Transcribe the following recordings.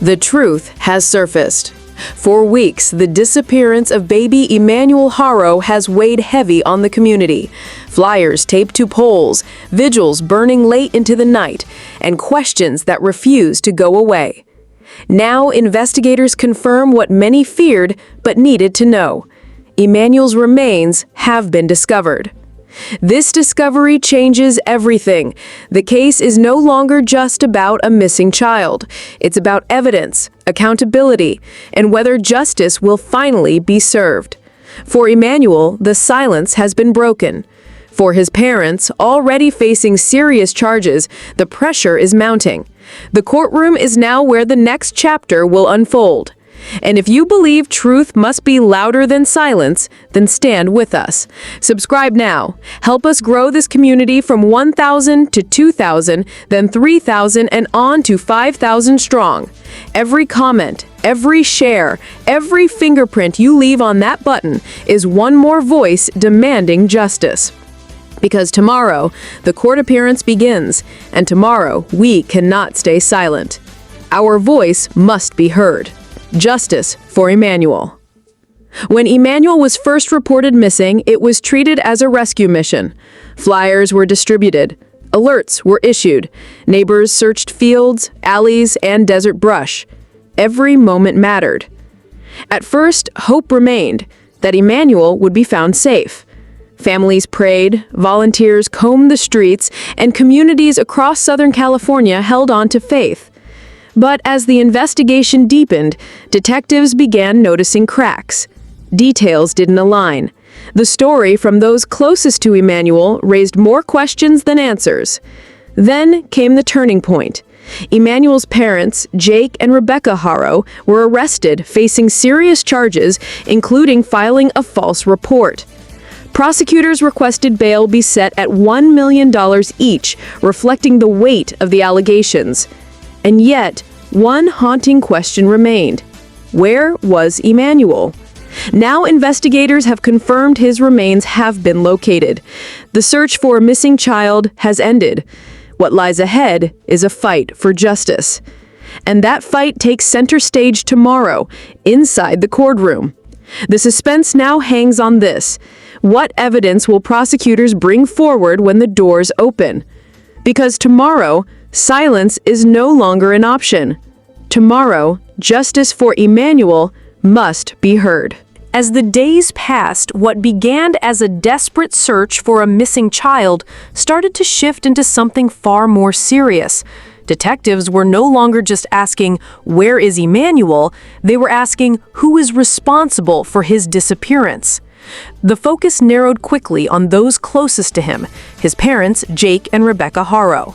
The truth has surfaced. For weeks, the disappearance of baby Emanuel Haro has weighed heavy on the community. Flyers taped to poles, vigils burning late into the night, and questions that refuse to go away. Now, investigators confirm what many feared but needed to know. Emanuel's remains have been discovered. This discovery changes everything. The case is no longer just about a missing child. It's about evidence, accountability, and whether justice will finally be served. For Emanuel, the silence has been broken. For his parents, already facing serious charges, the pressure is mounting. The courtroom is now where the next chapter will unfold. And if you believe truth must be louder than silence, then stand with us. Subscribe now. Help us grow this community from 1,000 to 2,000, then 3,000, and on to 5,000 strong. Every comment, every share, every fingerprint you leave on that button is one more voice demanding justice. Because tomorrow, the court appearance begins, and tomorrow, we cannot stay silent. Our voice must be heard. Justice for Emanuel. When Emanuel was first reported missing, it was treated as a rescue mission. Flyers were distributed. Alerts were issued. Neighbors searched fields, alleys, and desert brush. Every moment mattered. At first, hope remained that Emanuel would be found safe. Families prayed, volunteers combed the streets, and communities across Southern California held on to faith. But as the investigation deepened, detectives began noticing cracks. Details didn't align. The story from those closest to Emanuel raised more questions than answers. Then came the turning point. Emanuel's parents, Jake and Rebecca Haro, were arrested, facing serious charges, including filing a false report. Prosecutors requested bail be set at $1 million each, reflecting the weight of the allegations. And yet, one haunting question remained. Where was Emanuel? Now investigators have confirmed his remains have been located. The search for a missing child has ended. What lies ahead is a fight for justice. And that fight takes center stage tomorrow, inside the courtroom. The suspense now hangs on this. What evidence will prosecutors bring forward when the doors open? Because tomorrow, silence is no longer an option. Tomorrow, justice for Emanuel must be heard. As the days passed, what began as a desperate search for a missing child started to shift into something far more serious. Detectives were no longer just asking, "Where is Emanuel?" They were asking, "Who is responsible for his disappearance?" The focus narrowed quickly on those closest to him, his parents, Jake and Rebecca Haro.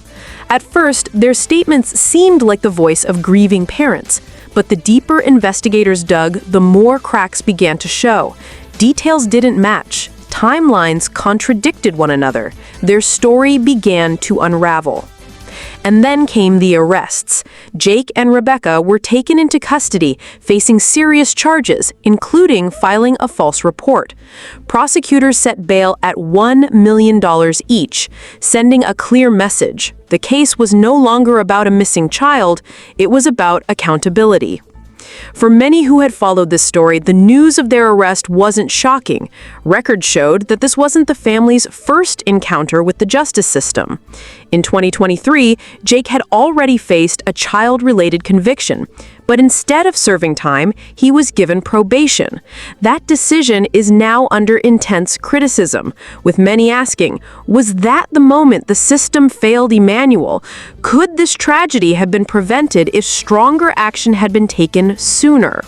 At first, their statements seemed like the voice of grieving parents, but the deeper investigators dug, the more cracks began to show. Details didn't match. Timelines contradicted one another. Their story began to unravel. And then came the arrests. Jake and Rebecca were taken into custody, facing serious charges, including filing a false report. Prosecutors set bail at $1 million each, sending a clear message. The case was no longer about a missing child, it was about accountability. For many who had followed this story, the news of their arrest wasn't shocking. Records showed that this wasn't the family's first encounter with the justice system. In 2023, Jake had already faced a child-related conviction, but instead of serving time, he was given probation. That decision is now under intense criticism, with many asking, was that the moment the system failed Emanuel? Could this tragedy have been prevented if stronger action had been taken sooner?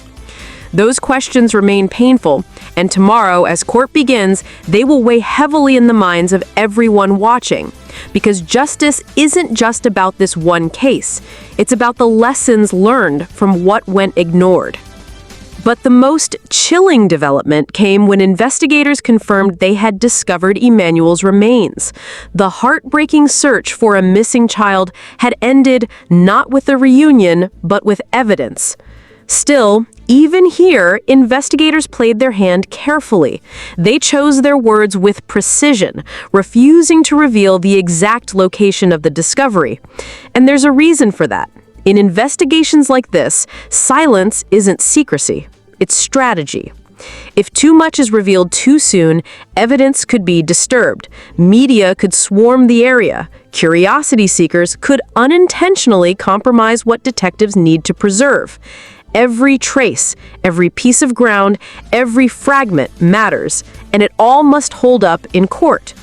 Those questions remain painful, and tomorrow, as court begins, they will weigh heavily in the minds of everyone watching. Because justice isn't just about this one case. It's about the lessons learned from what went ignored. But the most chilling development came when investigators confirmed they had discovered Emanuel's remains. The heartbreaking search for a missing child had ended not with a reunion, but with evidence. Still, even here, investigators played their hand carefully. They chose their words with precision, refusing to reveal the exact location of the discovery. And there's a reason for that. In investigations like this, silence isn't secrecy, it's strategy. If too much is revealed too soon, evidence could be disturbed, media could swarm the area, curiosity seekers could unintentionally compromise what detectives need to preserve. Every trace, every piece of ground, every fragment matters, and it all must hold up in court.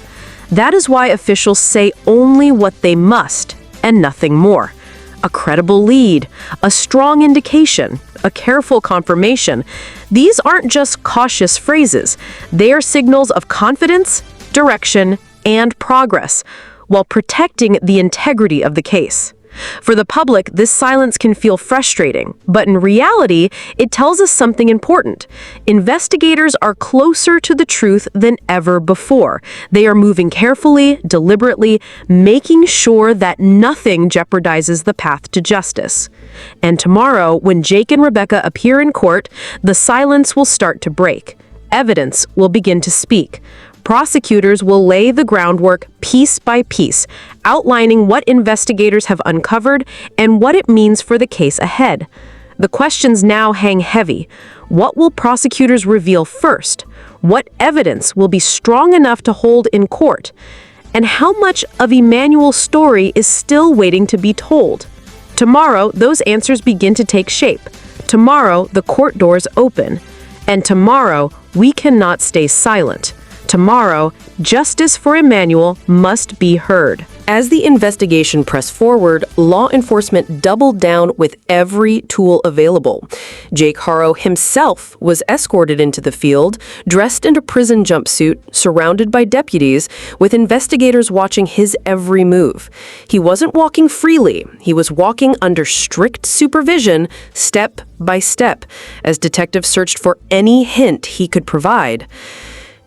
That is why officials say only what they must, and nothing more. A credible lead, a strong indication, a careful confirmation. These aren't just cautious phrases. They are signals of confidence, direction, and progress, while protecting the integrity of the case. For the public, this silence can feel frustrating, but in reality, it tells us something important. Investigators are closer to the truth than ever before. They are moving carefully, deliberately, making sure that nothing jeopardizes the path to justice. And tomorrow, when Jake and Rebecca appear in court, the silence will start to break. Evidence will begin to speak. Prosecutors will lay the groundwork piece by piece, outlining what investigators have uncovered and what it means for the case ahead. The questions now hang heavy. What will prosecutors reveal first? What evidence will be strong enough to hold in court? And how much of Emanuel's story is still waiting to be told? Tomorrow, those answers begin to take shape. Tomorrow, the court doors open. And tomorrow, we cannot stay silent. Tomorrow, justice for Emanuel must be heard. As the investigation pressed forward, law enforcement doubled down with every tool available. Jake Haro himself was escorted into the field, dressed in a prison jumpsuit, surrounded by deputies, with investigators watching his every move. He wasn't walking freely. He was walking under strict supervision, step by step, as detectives searched for any hint he could provide.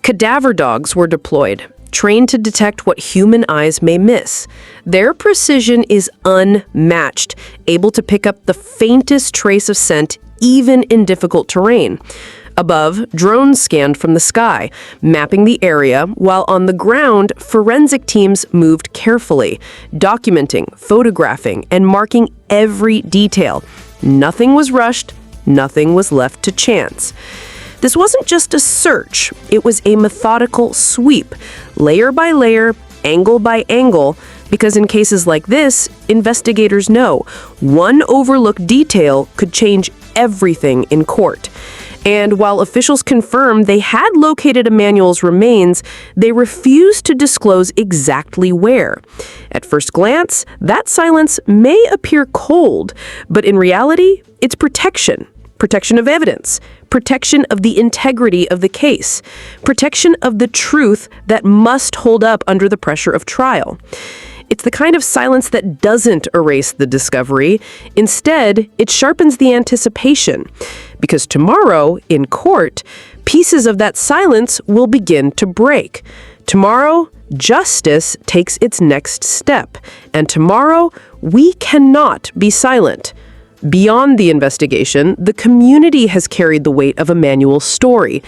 Cadaver dogs were deployed, trained to detect what human eyes may miss. Their precision is unmatched, able to pick up the faintest trace of scent even in difficult terrain. Above, drones scanned from the sky, mapping the area, while on the ground, forensic teams moved carefully, documenting, photographing, and marking every detail. Nothing was rushed, nothing was left to chance. This wasn't just a search, it was a methodical sweep, layer by layer, angle by angle, because in cases like this, investigators know one overlooked detail could change everything in court. And while officials confirmed they had located Emanuel's remains, they refused to disclose exactly where. At first glance, that silence may appear cold, but in reality, it's protection. Protection of evidence, protection of the integrity of the case, protection of the truth that must hold up under the pressure of trial. It's the kind of silence that doesn't erase the discovery. Instead, it sharpens the anticipation. Because tomorrow, in court, pieces of that silence will begin to break. Tomorrow, justice takes its next step. And tomorrow, we cannot be silent. Beyond the investigation, the community has carried the weight of Emanuel's story.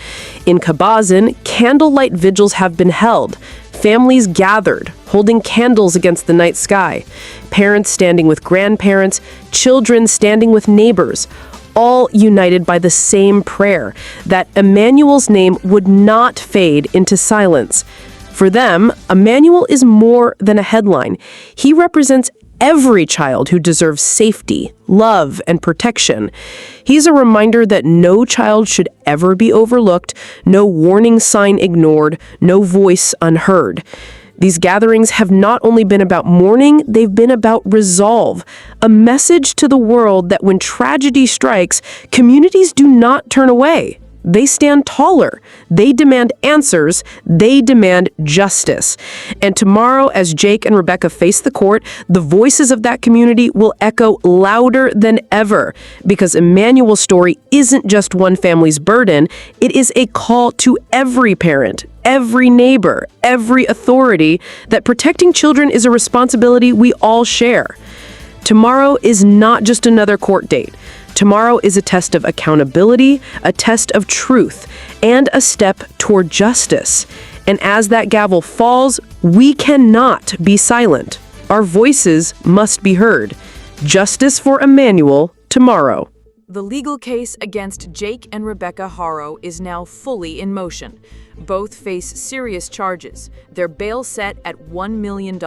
In Cabazon, candlelight vigils have been held. Families gathered, holding candles against the night sky. Parents standing with grandparents, children standing with neighbors, all united by the same prayer, that Emanuel's name would not fade into silence. For them, Emanuel is more than a headline. He represents every child who deserves safety, love, and protection. He's a reminder that no child should ever be overlooked, no warning sign ignored, no voice unheard. These gatherings have not only been about mourning, they've been about resolve, a message to the world that when tragedy strikes, communities do not turn away. They stand taller. They demand answers. They demand justice. And tomorrow, as Jake and Rebecca face the court, the voices of that community will echo louder than ever, because Emanuel's story isn't just one family's burden. It is a call to every parent, every neighbor, every authority, that protecting children is a responsibility we all share. Tomorrow is not just another court date. Tomorrow is a test of accountability, a test of truth, and a step toward justice. And as that gavel falls, we cannot be silent. Our voices must be heard. Justice for Emanuel tomorrow. The legal case against Jake and Rebecca Haro is now fully in motion. Both face serious charges, their bail set at $1 million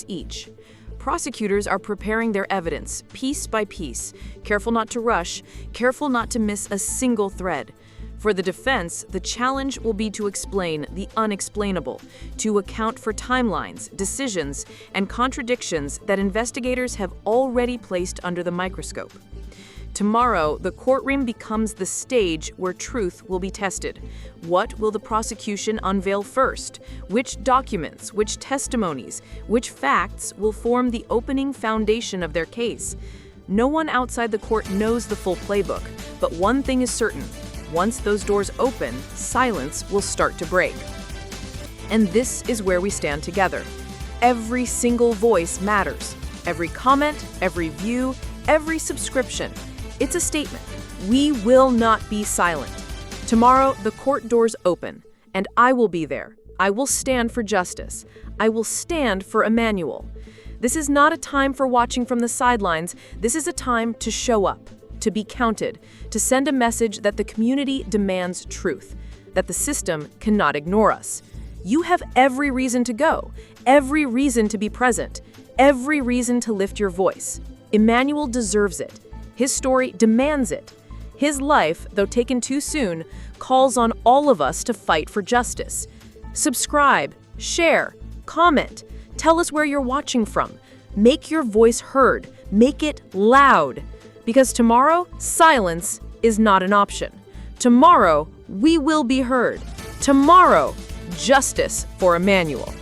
each. Prosecutors are preparing their evidence, piece by piece, careful not to rush, careful not to miss a single thread. For the defense, the challenge will be to explain the unexplainable, to account for timelines, decisions, and contradictions that investigators have already placed under the microscope. Tomorrow, the courtroom becomes the stage where truth will be tested. What will the prosecution unveil first? Which documents, which testimonies, which facts will form the opening foundation of their case? No one outside the court knows the full playbook, but one thing is certain. Once those doors open, silence will start to break. And this is where we stand together. Every single voice matters. Every comment, every view, every subscription. It's a statement. We will not be silent. Tomorrow, the court doors open, and I will be there. I will stand for justice. I will stand for Emanuel. This is not a time for watching from the sidelines. This is a time to show up, to be counted, to send a message that the community demands truth, that the system cannot ignore us. You have every reason to go, every reason to be present, every reason to lift your voice. Emanuel deserves it. His story demands it. His life, though taken too soon, calls on all of us to fight for justice. Subscribe, share, comment. Tell us where you're watching from. Make your voice heard. Make it loud. Because tomorrow, silence is not an option. Tomorrow, we will be heard. Tomorrow, justice for Emanuel.